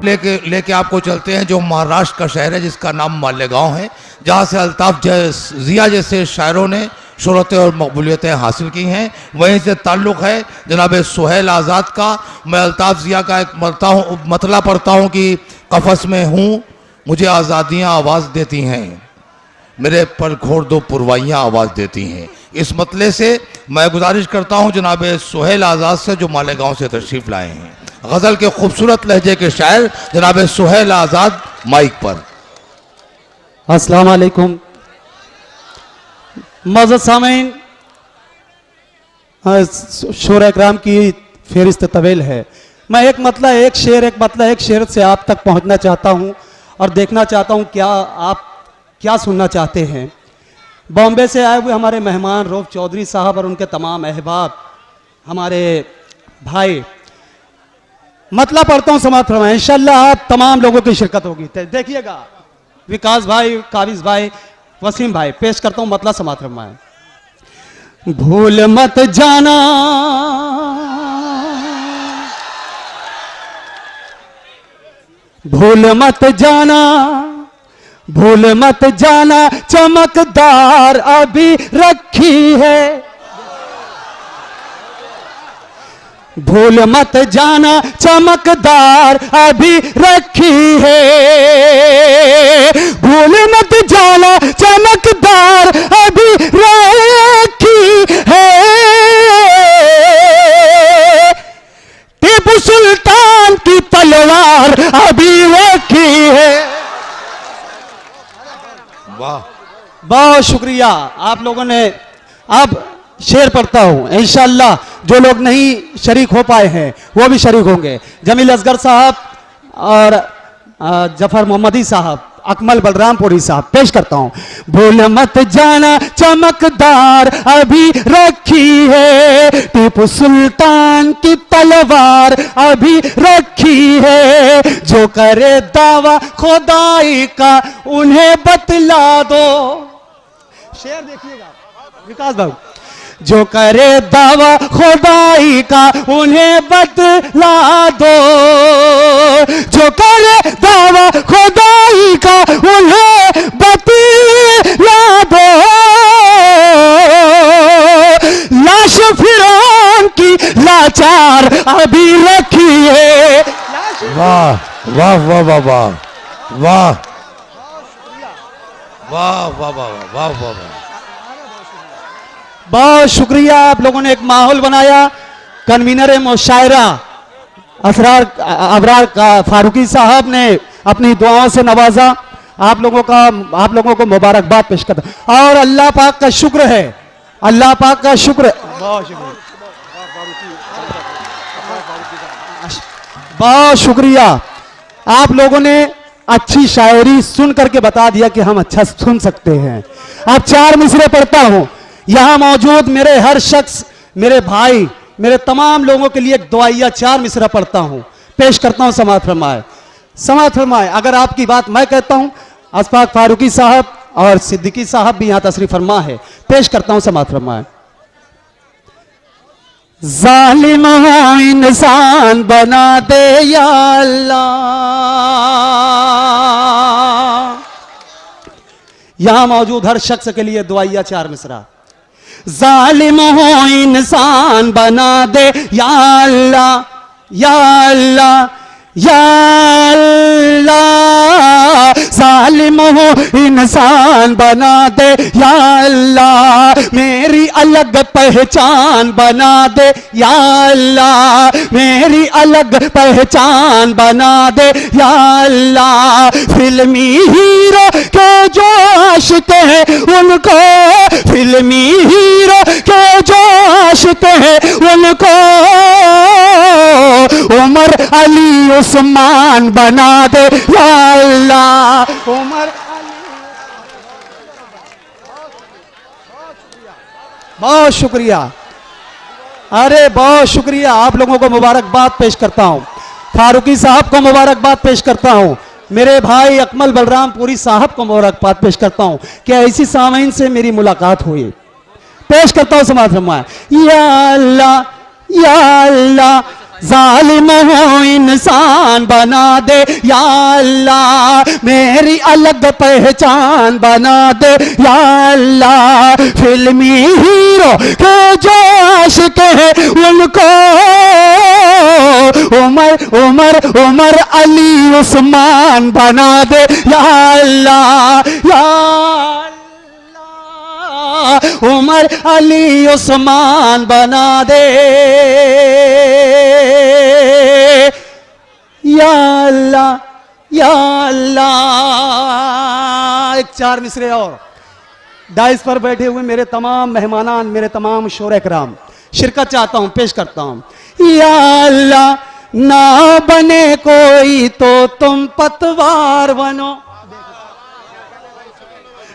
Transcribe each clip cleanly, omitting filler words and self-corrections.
लेके आपको चलते हैं जो महाराष्ट्र का शहर है जिसका नाम मालेगांव है, जहाँ से अल्ताफ जिया जैसे शायरों ने शोहरतें और मकबूलियतें हासिल की हैं। वहीं से ताल्लुक़ है जनाब सुहेल आज़ाद का। मैं अल्ताफ जिया का एक मतला पढ़ता हूँ कि कफस में हूँ मुझे आज़ादियाँ आवाज़ देती हैं, मेरे पर घोड़ दो पुरवाइयाँ आवाज़ देती हैं। इस मतले से मैं गुजारिश करता हूँ जनाब सुहेल आज़ाद से जो मालेगांव से तशरीफ़ लाए हैं। गज़ल के खूबसूरत लहजे के शायर जनाब सुहेल आज़ाद माइक पर। अस्सलाम वालेकुम मज़द सामीन, शोरा इकराम की फहरिस्त तवील है। मैं एक मतला एक शेर से आप तक पहुंचना चाहता हूं और देखना चाहता हूं क्या आप क्या सुनना चाहते हैं। बॉम्बे से आए हुए हमारे मेहमान रऊफ चौधरी साहब और उनके तमाम अहबाब, हमारे भाई, मतला पढ़ता हूँ, समाप्त फरमाएं। इंशाल्लाह आप तमाम लोगों की शिरकत होगी। देखिएगा, विकास भाई, काबिज भाई, वसीम भाई, पेश करता हूँ मतला, समाप्त फरमाएं। भूल मत जाना भूल मत जाना भूल मत जाना चमकदार अभी रखी है। भूल मत जाना चमकदार अभी रखी है। भूल मत जाना चमकदार अभी रखी है। टीपू सुल्तान की तलवार अभी रखी है। वाह, बहुत शुक्रिया आप लोगों ने। अब शेर पढ़ता हूं, इंशाअल्लाह जो लोग नहीं शरीक हो पाए हैं वो भी शरीक होंगे। जमील असगर साहब और जफर मोहम्मदी साहब, अकमल बलरामपुरी साहब, पेश करता हूं। भूल मत जाना चमकदार अभी रखी है। टीपू सुल्तान की तलवार अभी रखी है। जो करे दावा खुदाई का उन्हें बतला दो। शेर देखिएगा विकास बाबू। जो करे दावा खुदाई का उन्हें बतला दो। जो करे दावा खुदाई का उन्हें बतला दो। लाश फिरौन की लाचार अभी रखी है। वाह वाह वाह वाह वाह वाह वाह वाह वाह वाह वाह। बहुत शुक्रिया, आप लोगों ने एक माहौल बनाया। कन्वीनर मुशायरा अबरार का फारूकी साहब ने अपनी दुआओं से नवाजा। आप लोगों को मुबारकबाद पेश करता और अल्लाह पाक का शुक्र है, अल्लाह पाक का शुक्र। बहुत शुक्रिया, आप लोगों ने अच्छी शायरी सुन करके बता दिया कि हम अच्छा सुन सकते हैं। अब 4 मिसरे पढ़ता हूं। यहां मौजूद मेरे हर शख्स, मेरे भाई, मेरे तमाम लोगों के लिए एक दुआइया 4 मिसरा पढ़ता हूं, पेश करता हूं। समाअत फरमाए, समाअत फरमाए। अगर आपकी बात मैं कहता हूं, अशफाक फारूकी साहब और सिद्दीकी साहब भी यहां तशरीफ फरमा है, पेश करता हूं। समाअत फरमाए। जालिम हो इंसान बना दे या अल्लाह। यहां मौजूद हर शख्स के लिए दुआइया 4 मिसरा। जालिम हो इंसान बना दे या अल्लाह, या अल्लाह, या अल्लाह। जालिम हो इंसान बना दे या अल्लाह। मेरी अलग पहचान बना दे या अल्लाह। मेरी अलग पहचान बना दे या अल्लाह। फिल्मी हीरो के जो आशिक हैं उनको, फिल्मी हीरो के जो आशिक हैं उनको उमर अली उस्मान बना दे या अल्लाह। उमर अली। बहुत शुक्रिया, अरे बहुत शुक्रिया। आप लोगों को मुबारकबाद पेश करता हूं, फारूकी साहब को मुबारकबाद पेश करता हूं, मेरे भाई अकमल बलरामपुरी साहब को मुबारकबाद पेश करता हूं कि ऐसी सामीन से मेरी मुलाकात हुई। पेश करता हूं समाअत फरमाए। या अल्लाह, या अल्लाह, जालिम हो इंसान बना दे या अल्लाह, मेरी अलग पहचान बना दे या अल्लाह। फिल्मी हीरो के जो आशिक है उनको उमर उमर उमर अली उस्मान बना दे या अल्लाह या अल्लाह, उमर अली उस्मान बना दे या अल्लाह या अल्लाह। एक 4 मिसरे और डाइस पर बैठे हुए मेरे तमाम मेहमानान, मेरे तमाम शोरे कराम शिरकत चाहता हूं, पेश करता हूं। या अल्लाह, ना बने कोई तो तुम पतवार बनो,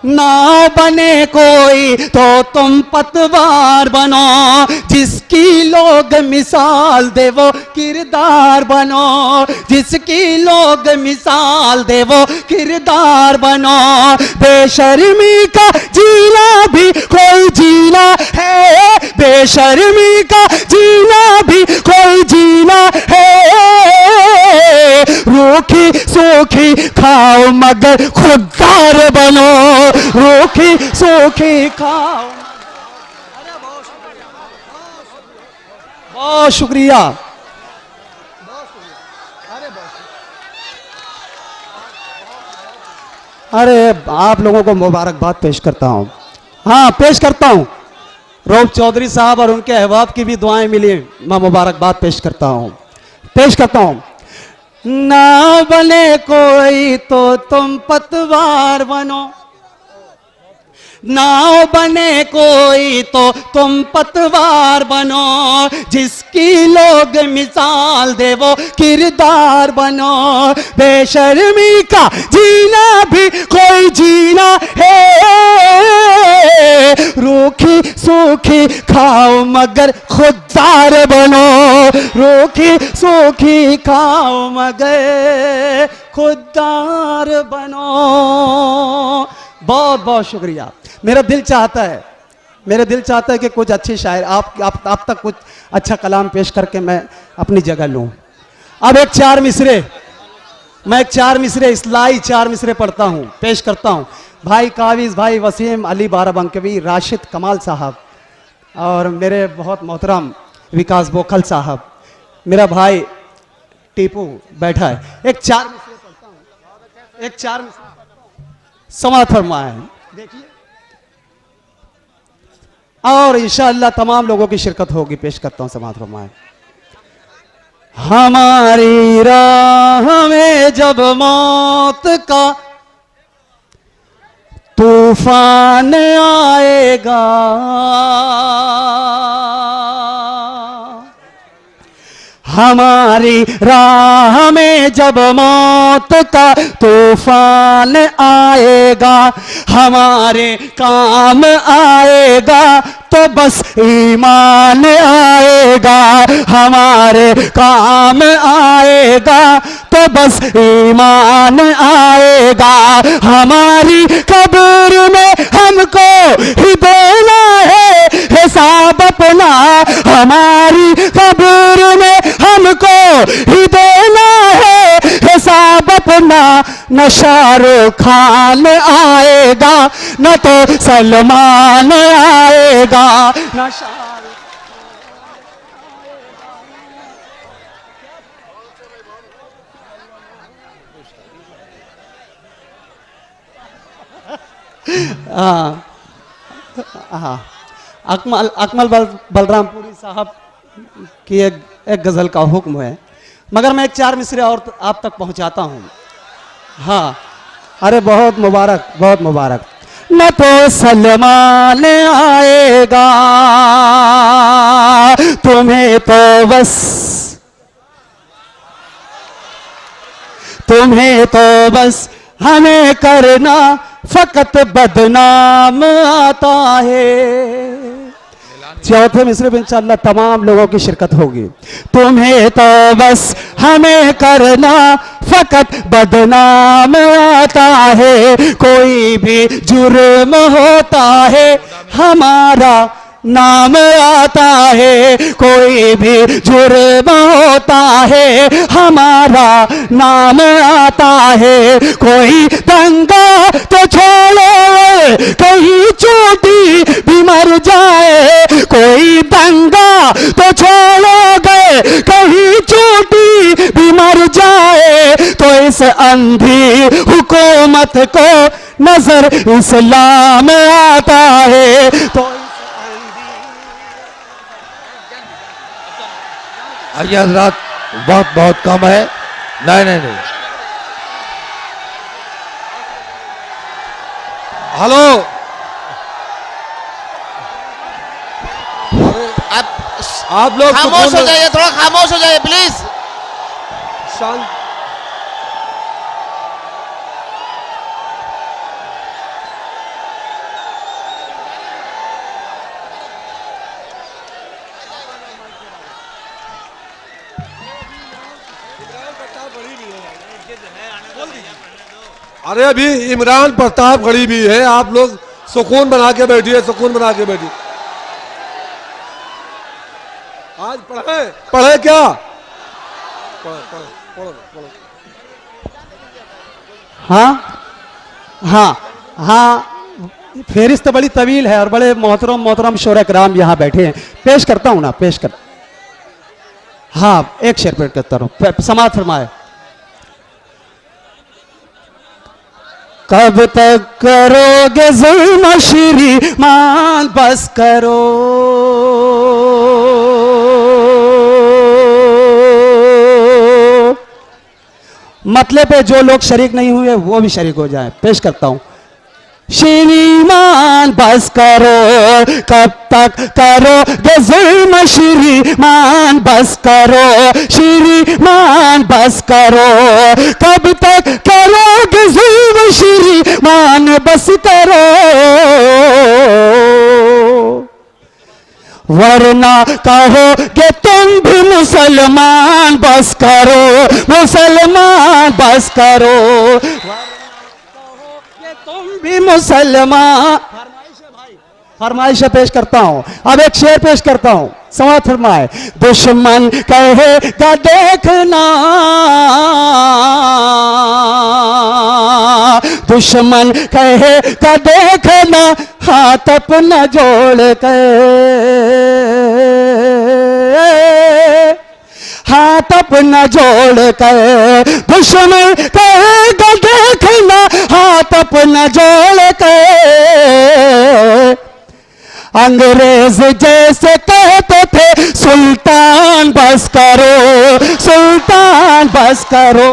ना बने कोई तो तुम पतवार बनो, जिसकी लोग मिसाल दे वो किरदार बनो, जिसकी लोग मिसाल दे वो किरदार बनो। बेशर्मी का जीना भी कोई जीना है, बेशर्मी का जीना भी कोई जीना है। रूखी सूखी खाओ मगर खुददार बनो, रूखी सूखी खाओ। बहुत शुक्रिया। अरे आप लोगों को मुबारकबाद पेश करता हूं, हाँ पेश करता हूं। रऊफ चौधरी साहब और उनके अहबाब की भी दुआएं मिली, मैं मुबारकबाद पेश करता हूं, पेश करता हूं। ना बने कोई तो तुम पतवार बनो, ना बने कोई तो तुम पतवार बनो, जिसकी लोग मिसाल दे वो किरदार बनो। बेशर्मी का जीना भी कोई जीना है, रूखी सूखी खाओ मगर खुददार बनो, रूखी सूखी खाओ मगर खुददार बनो। बहुत बहुत शुक्रिया। मेरा दिल चाहता है, मेरा दिल चाहता है कि कुछ अच्छे शायर आप तक कुछ अच्छा कलाम पेश करके मैं अपनी जगह लूं। अब एक 4 मिसरे, मैं एक 4 मिसरे इस्लाही 4 मिसरे पढ़ता हूं, पेश करता हूं। भाई काविज, भाई वसीम, अली बाराबंकवी, राशिद कमाल साहब और मेरे बहुत मोहतरम विकास बोखल साहब, मेरा भाई टीपू बैठा है। एक 4 मिसरे पढ़ता हूं, एक 4 मिसरे समाअत फरमाए, देखिए, और इंशाअल्लाह तमाम लोगों की शिरकत होगी। पेश करता हूं, समाअत फरमाए। हमारी राह में जब मौत का तूफान आएगा, हमारी राह में जब मौत का तूफान आएगा, हमारे काम आएगा तो बस ईमान आएगा, हमारे काम आएगा तो बस ईमान आएगा। हमारी कब्र में हमको ही देना है हिसाब अपना, हमारी कब्र में हमको ही देना है हिसाब अपना। न शाहरुख खान आएगा न तो सलमान आएगा, न शाहरुख अकमल बलरामपुरी साहब की एक गजल का हुक्म है, मगर मैं एक 4 मिसरे और आप तक पहुंचाता हूं। हाँ, अरे बहुत मुबारक, बहुत मुबारक। न तो सलमान आएगा तुम्हें तो बस, तुम्हें तो बस हमें करना फकत बदनाम आता है। चौथे मिसरे में इंशाअल्लाह तमाम लोगों की शिरकत होगी। तुम्हें तो बस हमें करना फकत बदनाम आता है, कोई भी जुर्म होता है हमारा नाम आता है, कोई भी जुर्म होता है हमारा नाम आता है। कोई दंगा तो छोड़ो, कहीं चोटी भी मर जाए। कोई दंगा तो छोड़ोगे, कहीं चोटी भी मर जाए। तो इस अंधी हुकूमत को नजर इस्लाम आता है। तो आइए हजरात, वक्त बहुत कम है। नहीं नहीं नहीं, हेलो, आप लोग खामोश हो जाइए, थोड़ा खामोश हो जाइए प्लीज। शांत। अरे अभी इमरान प्रताप खड़ी भी है, आप लोग सुकून बना के बैठिए, सुकून बना के बैठिए। आज पढ़े क्या? पढ़ो। हाँ हाँ हाँ, फेरिस्त बड़ी तवील है और बड़े मोहतरम शोरा कराम यहाँ बैठे हैं। पेश करता हूँ ना, पेश कर। हाँ, एक शेर पेश करता हूँ, समाअत फरमाए। कब तक करोगे जुल्म श्रीमान, बस करो। मतले पे जो लोग शरीक नहीं हुए वो भी शरीक हो जाएं। पेश करता हूं। श्रीमान बस करो, कब तक करोगे जुल्म श्रीमान, बस करो। श्रीमान बस करो, कब तक करोगे जुल्म श्रीमान, बस करो। वरना कहोगे तुम भी मुसलमान, बस करो। मुसलमान बस करो, तुम भी मुसलमान। फरमाइश पेश करता हूं, अब एक शेर पेश करता हूं, समाअत फरमाए। दुश्मन कहेगा देखना, दुश्मन कहेगा देखना, हाथ अपना जोड़ कर, हाथ अपना जोड़ कर। दुश्मन कहेगा देखना, हाथ अपना जोड़ कर। अंग्रेज जैसे कहते थे सुल्तान बस करो, सुल्तान बस करो।